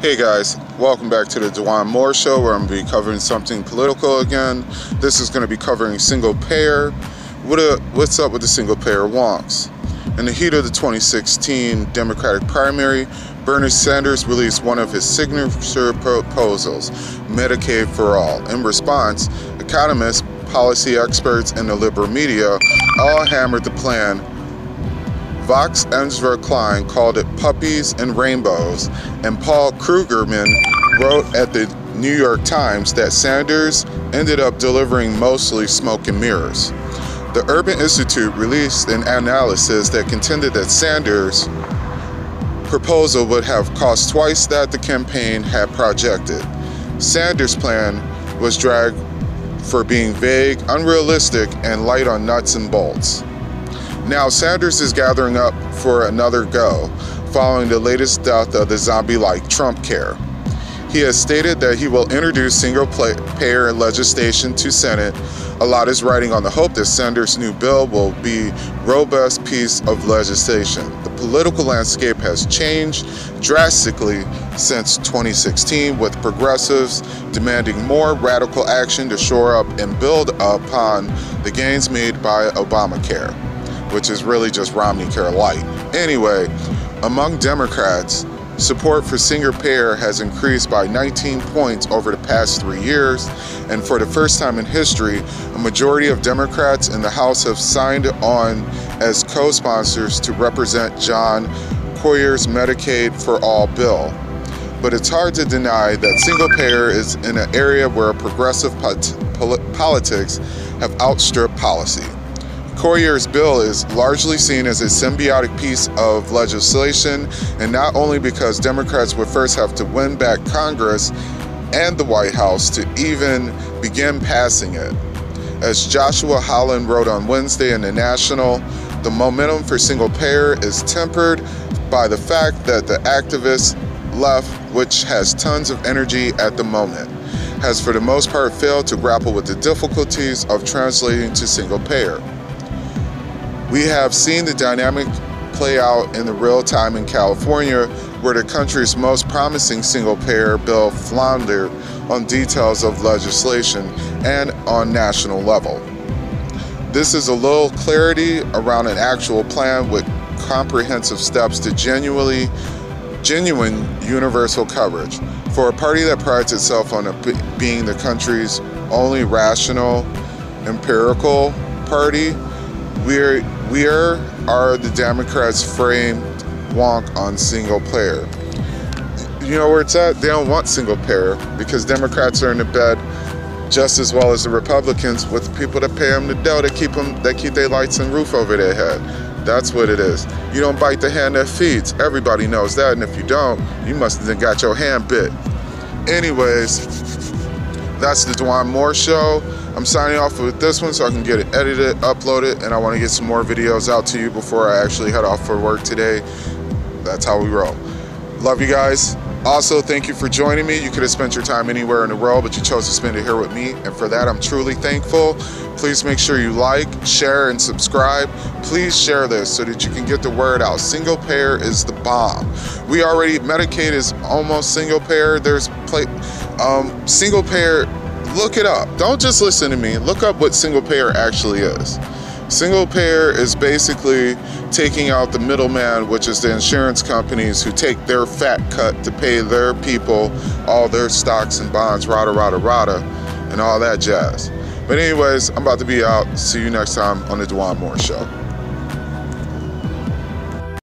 Hey guys, welcome back to the Dewan Moore Show, where I'm going to be covering something political again. This is going to be covering single payer. What's up with the single payer wonks? In the heat of the 2016 Democratic primary, Bernie Sanders released one of his signature proposals, Medicaid-for-all. In response, economists, policy experts, and the liberal media all hammered the plan. Vox Enver Klein called it puppies and rainbows, and Paul Krugman wrote at the New York Times that Sanders ended up delivering mostly smoke and mirrors. The Urban Institute released an analysis that contended that Sanders' proposal would have cost twice that the campaign had projected. Sanders' plan was dragged for being vague, unrealistic, and light on nuts and bolts. Now, Sanders is gathering up for another go following the latest death of the zombie-like Trump care. He has stated that he will introduce single-payer legislation to Senate. A lot is riding on the hope that Sanders' new bill will be a robust piece of legislation. The political landscape has changed drastically since 2016, with progressives demanding more radical action to shore up and build upon the gains made by Obamacare, which is really just Romney Care Light. Anyway, among Democrats, support for single payer has increased by 19 points over the past 3 years, and for the first time in history, a majority of Democrats in the House have signed on as co-sponsors to represent John Coyer's Medicaid-for-all bill. But it's hard to deny that single payer is in an area where progressive politics have outstripped policy. Coyer's bill is largely seen as a symbiotic piece of legislation, and not only because Democrats would first have to win back Congress and the White House to even begin passing it. As Joshua Holland wrote on Wednesday in The National, the momentum for single payer is tempered by the fact that the activist left, which has tons of energy at the moment, has for the most part failed to grapple with the difficulties of translating to single payer. We have seen the dynamic play out in the real time in California, where the country's most promising single-payer bill floundered on details of legislation and on national level. This is a little clarity around an actual plan with comprehensive steps to genuine universal coverage. For a party that prides itself on being the country's only rational, empirical party, where are the Democrats framed wonk on single payer? You know where it's at? They don't want single payer because Democrats are in the bed just as well as the Republicans with the people that pay them the dough that keep their lights and roof over their head. That's what it is. You don't bite the hand that feeds. Everybody knows that, and if you don't, you must have got your hand bit. Anyways, that's the Dewan Moore Show. I'm signing off with this one so I can get it edited, uploaded, and I want to get some more videos out to you before I actually head off for work today. That's how we roll. Love you guys. Also, thank you for joining me. You could have spent your time anywhere in the world, but you chose to spend it here with me, and for that, I'm truly thankful. Please make sure you like, share, and subscribe. Please share this so that you can get the word out. Single payer is the bomb. Medicaid is almost single payer. There's single payer. Look it up. Don't just listen to me. Look up what single payer actually is. Single payer is basically taking out the middleman, which is the insurance companies who take their fat cut to pay their people all their stocks and bonds, rada, and all that jazz. But anyways, I'm about to be out. See you next time on the Dewan Moore Show.